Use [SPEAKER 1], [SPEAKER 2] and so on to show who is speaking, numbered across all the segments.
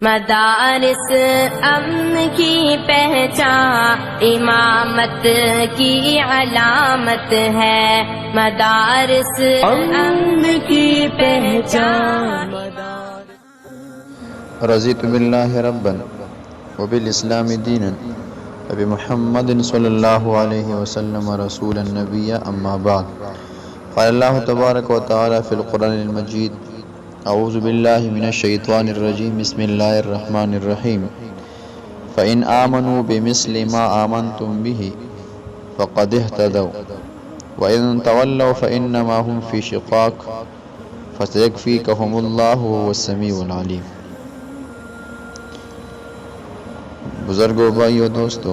[SPEAKER 1] مدارس امن کی پہچان امامت کی علامت ہے، مدارس امن کی پہچان۔
[SPEAKER 2] رضیت باللہ ربا وبالاسلام دینا وبمحمد صلی اللہ علیہ وسلم رسولا نبیا اما بعد۔ قال اللہ تبارک و تعالی فی القرآن المجید: اعوذ باللہ من الشیطان الرجیم، بسم اللہ الرحمن الرحیم۔ فَإِنْ آمَنُوا بِمِثْلِ مَا آمَنْتُمْ بِهِ فَقَدِ اهْتَدَوْا وَإِنْ تَوَلَّوْا فَإِنَّمَا هُمْ فِي شِقَاقٍ فَسَيَكْفِيكَهُمُ اللَّهُ وَهُوَ السَّمِيعُ الْعَلِيمُ۔ بزرگوں، بھائیو، دوستو،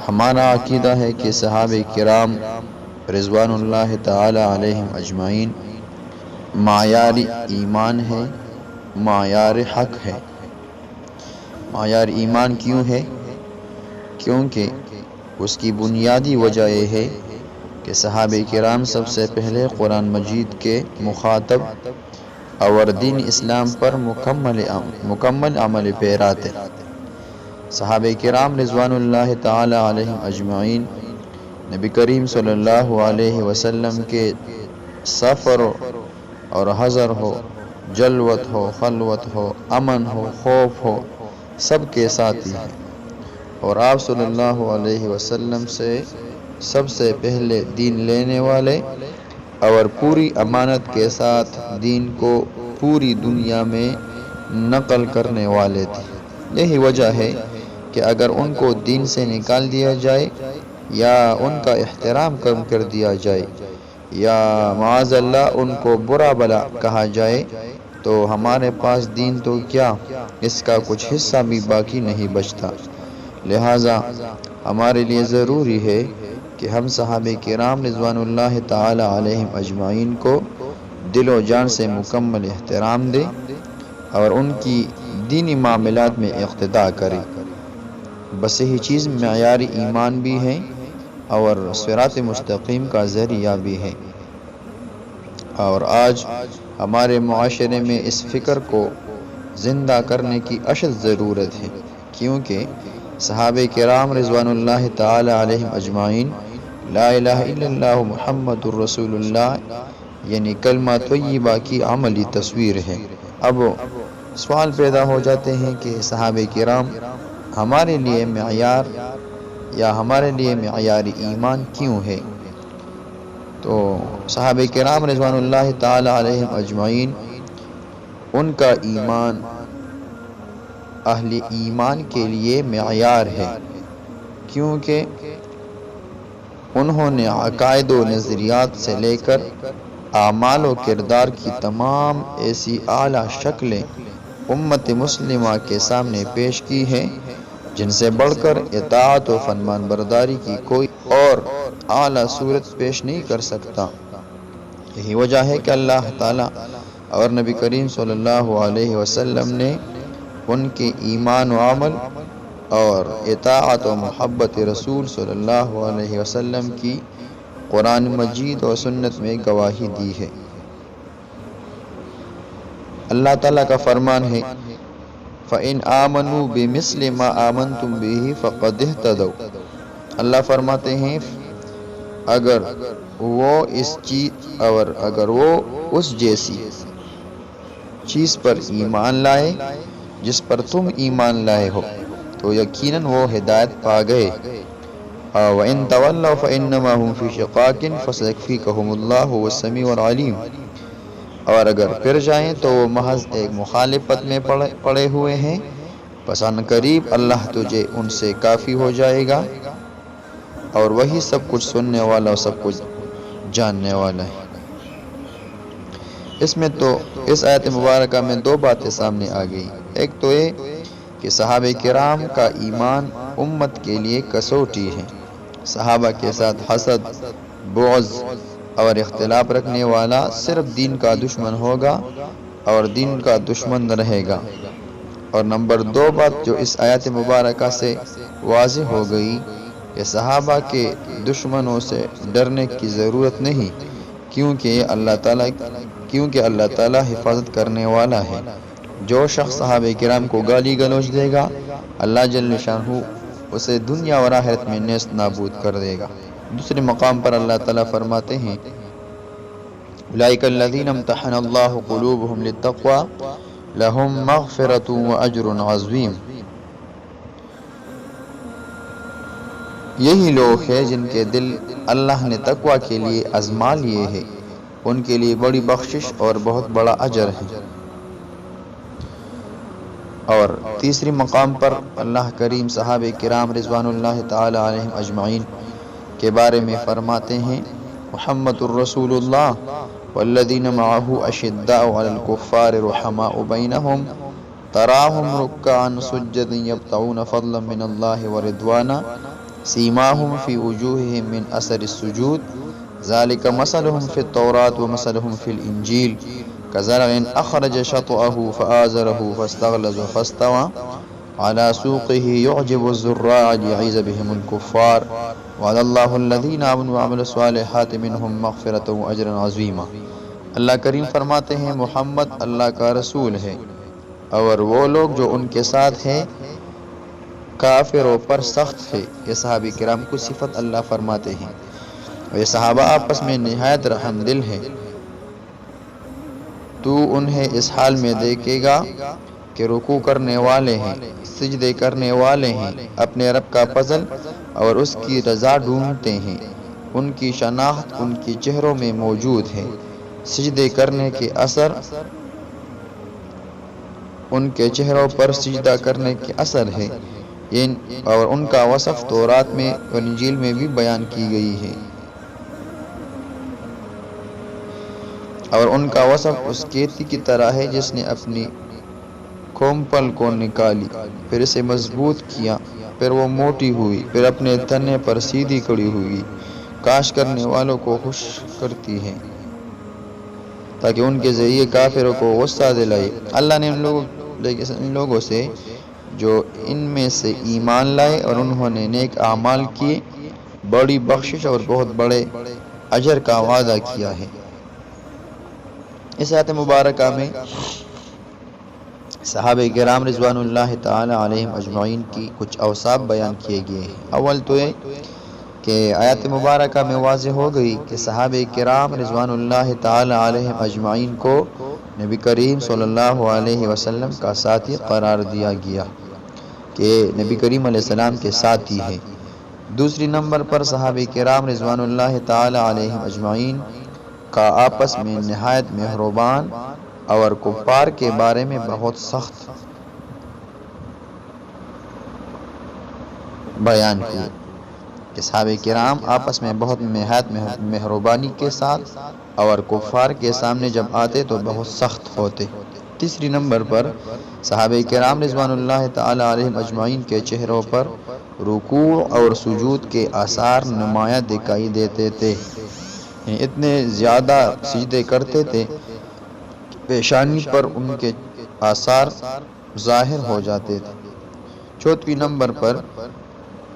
[SPEAKER 2] ہمارا عقیدہ ہے کہ صحابہ کرام رضوان اللہ تعالی علیہم اجمعین معیار ایمان ہے، معیار حق ہے۔ معیار ایمان کیوں ہے؟ کیونکہ اس کی بنیادی وجہ یہ ہے کہ صحابہ کرام سب سے پہلے قرآن مجید کے مخاطب اور دین اسلام پر مکمل عمل پیرا تھے۔ صحابہ کرام رضوان اللہ تعالی علیہم اجمعین نبی کریم صلی اللہ علیہ وسلم کے سفر اور حضر ہو، جلوت ہو، خلوت ہو، امن ہو، خوف ہو، سب کے ساتھی ہیں، اور آپ صلی اللہ علیہ وسلم سے سب سے پہلے دین لینے والے اور پوری امانت کے ساتھ دین کو پوری دنیا میں نقل کرنے والے تھے۔ یہی وجہ ہے کہ اگر ان کو دین سے نکال دیا جائے یا ان کا احترام کم کر دیا جائے یا معاذ اللہ ان کو برا بلا کہا جائے تو ہمارے پاس دین تو کیا، اس کا کچھ حصہ بھی باقی نہیں بچتا۔ لہٰذا ہمارے لیے ضروری ہے کہ ہم صحابہ کرام رضوان اللہ تعالی علیہم اجمعین کو دل و جان سے مکمل احترام دیں اور ان کی دینی معاملات میں اقتداء کریں۔ بس یہی چیز معیار ایمان بھی ہے اور صراط مستقیم کا ذریعہ بھی ہے۔ اور آج ہمارے معاشرے میں اس فکر کو زندہ کرنے کی اشد ضرورت ہے، کیونکہ صحابہ کرام رضوان اللہ تعالی علیہم اجمعین لا الہ الا اللہ محمد الرسول اللہ یعنی کلمہ طیبہ کی عملی تصویر ہے۔ اب سوال پیدا ہو جاتے ہیں کہ صحابہ کرام ہمارے لیے معیار یا ہمارے لیے معیار ایمان کیوں ہے؟ تو صحابہ کرام رضوان اللہ تعالی علیہم اجمعین ان کا ایمان اہل ایمان کے لیے معیار ہے، کیونکہ انہوں نے عقائد و نظریات سے لے کر اعمال و کردار کی تمام ایسی اعلیٰ شکلیں امت مسلمہ کے سامنے پیش کی ہیں جن سے بڑھ کر اطاعت و فرمان برداری کی کوئی اور اعلیٰ صورت پیش نہیں کر سکتا۔ یہی وجہ ہے کہ اللہ تعالیٰ اور نبی کریم صلی اللہ علیہ وسلم نے ان کے ایمان و عمل اور اطاعت و محبت رسول صلی اللہ علیہ وسلم کی قرآن مجید و سنت میں گواہی دی ہے۔ اللہ تعالیٰ کا فرمان ہے: فَإِنْ آمَنُوا بِمِثْلِ مَا آمَنْتُمْ بِهِ فَقَدِ اهْتَدَوْا۔ اللہ فرماتے ہیں اگر وہ اس جیسی چیز پر ایمان لائے جس پر تم ایمان لائے ہو تو یقیناً وہ ہدایت پا گئے۔ وَإِنْ تَوَلَّوْا فَإِنَّمَا هُمْ فِي شِقَاقٍ فَسَيَكْفِيكَهُمُ اللَّهُ وَهُوَ السَّمِيعُ الْعَلِيمُ۔ اور اگر پھر جائیں تو وہ محض ایک مخالفت میں پڑے ہوئے ہیں، پس ان قریب اللہ تجھے ان سے کافی ہو جائے گا، اور وہی سب کچھ سننے والا اور سب کچھ جاننے والا ہے۔ اس آیت مبارکہ میں دو باتیں سامنے آ گئی۔ ایک تو یہ کہ صحابہ کرام کا ایمان امت کے لیے کسوٹی ہے۔ صحابہ کے ساتھ حسد، بغض اور اختلاف رکھنے والا صرف دین کا دشمن ہوگا اور دین کا دشمن رہے گا۔ اور نمبر دو بات جو اس آیت مبارکہ سے واضح ہو گئی کہ صحابہ کے دشمنوں سے ڈرنے کی ضرورت نہیں، کیونکہ اللہ تعالیٰ کیونکہ اللہ تعالیٰ حفاظت کرنے والا ہے۔ جو شخص صحابہ کرام کو گالی گلوچ دے گا، اللہ جل شانہ اسے دنیا اور آخرت میں نیست نابود کر دے گا۔ دوسرے مقام پر اللہ تعالیٰ فرماتے ہیں اولئک الذین امتحن اللہ قلوبہم للتقوی لہم مغفرۃ واجر عظیم۔ یہی لوگ ہیں جن کے دل اللہ نے تقوی کے لیے آزما لیے ہیں، ان کے لیے بڑی بخشش اور بہت بڑا اجر ہے۔ اور تیسری مقام پر اللہ کریم صحابہ کرام رضوان اللہ تعالی علیہم اجمعین کے بارے میں فرماتے ہیں محمد الرسول اللہ والذین معہ اشداء علی الکفار رحماء بینہم تراہم رکعا سجدا یبتغون فضلا من اللہ ورضوانا سیماہم فی وجوہہم من اثر السجود ذالک مثلہم فی التوراۃ ومثلہم فی الانجیل كزرع أخرج شطأه فآزره فاستغلظ فاستوى على سوقه يعجب الزراع ليغيظ بهم الكفار وعد الله الذين آمنوا وعملوا الصالحات منهم مغفرة وأجرا عظيما۔ اللہ کریم فرماتے ہیں محمد اللہ کا رسول ہے، اور وہ لوگ جو ان کے ساتھ ہیں کافروں پر سخت ہے۔ یہ صحابہ کرام کو صفت اللہ فرماتے ہیں، اور یہ صحابہ آپس میں نہایت رحم دل ہے۔ تو انہیں اس حال میں دیکھے گا کہ رکوع کرنے والے ہیں، سجدے کرنے والے ہیں، اپنے رب کا فضل اور اس کی رضا ڈھونڈتے ہیں۔ ان کی شناخت ان کے چہروں میں موجود ہے، سجدے کرنے کے اثر ان کے چہروں پر سجدہ کرنے کے اثر ہے، اور ان کا وصف تورات میں اور انجیل میں بھی بیان کی گئی ہے۔ اور ان کا وصف اس کھیتی کی طرح ہے جس نے اپنی کھومپل کو نکالی، پھر اسے مضبوط کیا، پھر وہ موٹی ہوئی، پھر اپنے تنے پر سیدھی کھڑی ہوئی۔ کاش کرنے والوں کو خوش کرتی ہے تاکہ ان کے ذریعے کافروں کو غصہ دلائے۔ اللہ نے ان لوگوں سے جو ان میں سے ایمان لائے اور انہوں نے نیک اعمال کیے بڑی بخشش اور بہت بڑے اجر کا وعدہ کیا ہے۔ اس آیت مبارکہ میں صحابہ کرام رضوان اللہ تعالی علیہم اجمعین کی کچھ اوصاف بیان کیے گئے ہیں۔ اول تو یہ کہ آیت مبارکہ میں واضح ہو گئی کہ صحابہ کرام رضوان اللہ تعالی علیہم اجمعین کو نبی کریم صلی اللہ علیہ وسلم کا ساتھی قرار دیا گیا کہ نبی کریم علیہ السلام کے ساتھی ہے۔ دوسری نمبر پر صحابہ کرام رضوان اللہ تعالی علیہم اجمعین کا آپس میں نہایت مہربان اور کفار کے بارے میں بہت سخت بیان کیا کہ صحابہ کرام آپس میں بہت نہایت مہربانی کے ساتھ اور کفار کے سامنے جب آتے تو بہت سخت ہوتے۔ تیسری نمبر پر صحابہ کرام رضوان اللہ تعالی علیہم اجمعین کے چہروں پر رکوع اور سجود کے آثار نمایاں دکھائی دیتے تھے، اتنے زیادہ سجدے کرتے تھے پیشانی پر ان کے آثار ظاہر ہو جاتے تھے۔ چوتھویں نمبر پر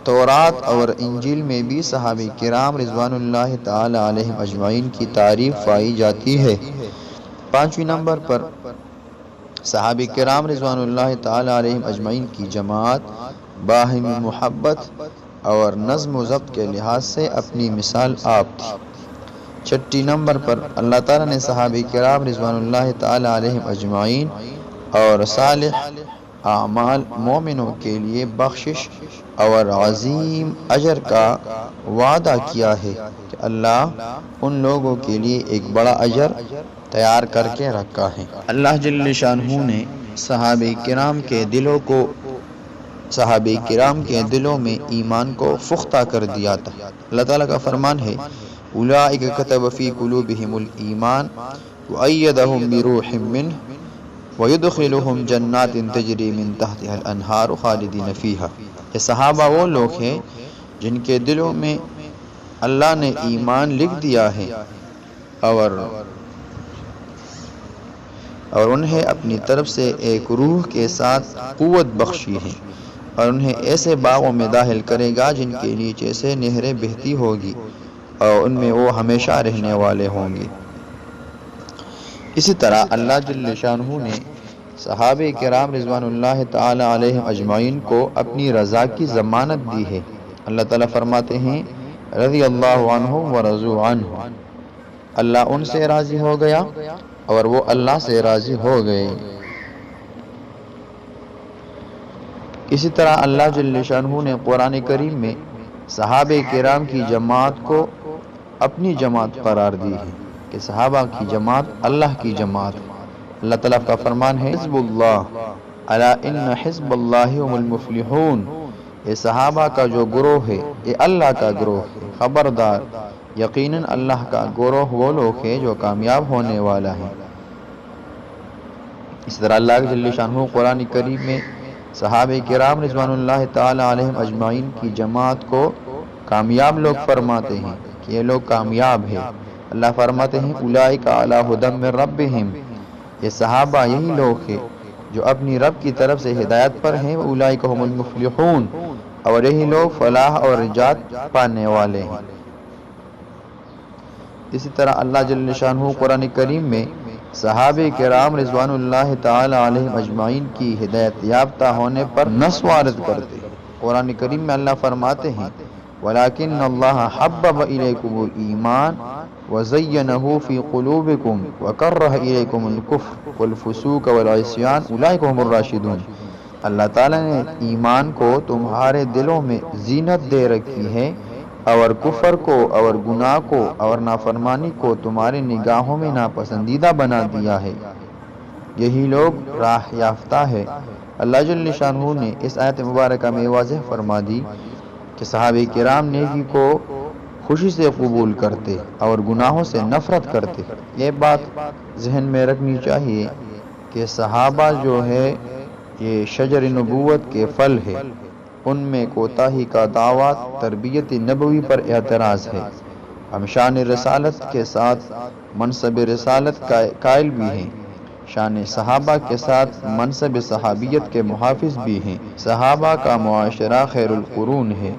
[SPEAKER 2] تورات اور انجیل میں بھی صحابہ کرام رضوان اللہ تعالی علیہم اجمعین کی تعریف پائی جاتی ہے۔ پانچویں نمبر پر صحابہ کرام رضوان اللہ تعالی علیہم اجمعین کی جماعت باہمی محبت اور نظم و ضبط کے لحاظ سے اپنی مثال آپ تھی۔ چھٹی نمبر پر اللہ تعالیٰ نے صحابہ کرام رضوان اللہ تعالی علیہم اجمعین اور صالح اعمال مومنوں کے لیے بخشش اور عظیم اجر کا وعدہ کیا ہے کہ اللہ ان لوگوں کے لیے ایک بڑا اجر تیار کر کے رکھا ہے۔ اللہ جل شانہ نے صحابہ کرام کے دلوں میں ایمان کو پختہ کر دیا تھا۔ اللہ تعالیٰ کا فرمان ہے اولئک کتب فی قلوبہم الایمان وأیدہم بروح منہ ویدخلہم جنات تجری من تحتہا الانہار خالدین فیہا۔ یہ صحابہ وہ لوگ ہیں جن کے دلوں میں اللہ نے ایمان لکھ دیا ہے اور انہیں اپنی طرف سے ایک روح کے ساتھ قوت بخشی ہے، اور انہیں ایسے باغوں میں داخل کرے گا جن کے نیچے سے نہریں بہتی ہوگی اور ان میں وہ ہمیشہ رہنے والے ہوں گے۔ اسی طرح اللہ جل شانہ نے صحابہ کرام رضوان اللہ تعالی علیہم اجمعین کو اپنی رضا کی ضمانت دی ہے۔ اللہ تعالیٰ فرماتے ہیں رضی اللہ عنہم ورضوا عنہ، اللہ ان سے راضی ہو گیا اور وہ اللہ سے راضی ہو گئے۔ اسی طرح اللہ جل شانہ نے قرآن کریم میں صحابہ کرام کی جماعت کو اپنی جماعت قرار دی ہے کہ صحابہ کی جماعت اللہ کی جماعت۔ اللہ تعالیٰ کا فرمان ہے حزب اللہ الا ان حزب اللہ هم المفلحون، یہ صحابہ کا جو گروہ ہے یہ اللہ کا گروہ ہے، خبردار یقیناً اللہ کا گروہ وہ لوگ ہیں جو کامیاب ہونے والا ہے۔ اس طرح اللہ جل شانہ قرآن کریم میں صحابہ کرام رضوان اللہ تعالی علیہم اجمعین کی جماعت کو کامیاب لوگ فرماتے ہیں کہ یہ لوگ کامیاب ہیں۔ اللہ فرماتے ہیں اولئک علی ھدی من ربہم، یہ صحابہ یہی لوگ ہیں جو اپنی رب کی طرف سے ہدایت پر ہیں، اولئک ھم المفلحون، اور یہی لوگ فلاح اور نجات پانے والے ہیں۔ اسی طرح اللہ جل شانہ قرآن کریم میں صحابہ کرام رضوان اللہ تعالی علیہم اجمعین کی ہدایت یافتہ ہونے پر نص وارد کرتے ہیں۔ قرآن کریم میں اللہ فرماتے ہیں وَلَكِنَّ اللَّهَ حَبَّبَ إِلَيْكُمُ الْإِيمَانَ وَزَيَّنَهُ فِي قُلُوبِكُمْ وَكَرَّهَ إِلَيْكُمُ الْكُفْرَ وَالْفُسُوقَ وَالْعِصْيَانَ أُولَئِكَ هُمُ الرَّاشِدُونَ۔ اللہ تعالیٰ نے ایمان کو تمہارے دلوں میں زینت دے رکھی ہے اور کفر کو اور گناہ کو اور نافرمانی کو تمہاری نگاہوں میں ناپسندیدہ بنا دیا ہے، یہی لوگ راہ یافتہ ہے۔ اللہ جل شانہ نے اس آیت مبارکہ میں واضح فرما دی کہ صحابہ کرام نیکی کو خوشی سے قبول کرتے اور گناہوں سے نفرت کرتے۔ یہ بات ذہن میں رکھنی چاہیے کہ صحابہ جو ہے یہ شجر نبوت کے پھل ہے، ان میں کوتاہی کا دعویٰ تربیت نبوی پر اعتراض ہے۔ ہم شان رسالت کے ساتھ منصب رسالت قائل بھی ہیں، شان صحابہ کے ساتھ منصب صحابیت کے محافظ بھی ہیں۔ صحابہ کا معاشرہ خیر القرون ہے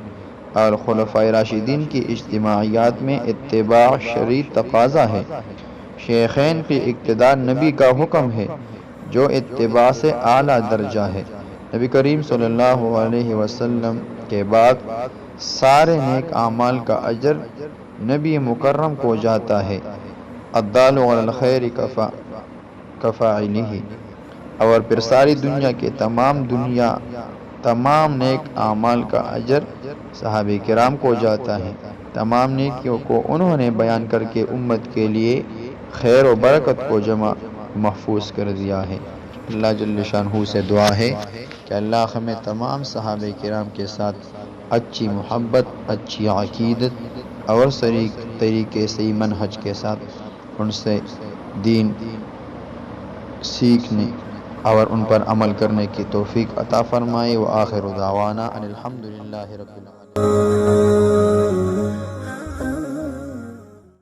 [SPEAKER 2] اور خلفائے راشدین کی اجتماعیات میں اتباع شرعی تقاضا ہے۔ شیخین کی اقتداء نبی کا حکم ہے جو اتباع سے اعلیٰ درجہ ہے۔ نبی کریم صلی اللہ علیہ وسلم کے بعد سارے نیک اعمال کا اجر نبی مکرم کو جاتا ہے، الدال علی الخیر کفاعلہ، اور پھر ساری دنیا کے تمام نیک اعمال کا اجر صحابہ کرام کو جاتا ہے۔ تمام نیکیوں کو انہوں نے بیان کر کے امت کے لیے خیر و برکت کو جمع محفوظ کر دیا ہے۔ اللہ جل شانہ سے دعا ہے کہ اللہ ہمیں تمام صحابہ کرام کے ساتھ اچھی محبت، اچھی عقیدت اور طریقے صحیح منہج کے ساتھ ان سے دین سیکھنے اور ان پر عمل کرنے کی توفیق عطا فرمائے۔ وآخر دعوانا ان الحمد للہ رب العالمین۔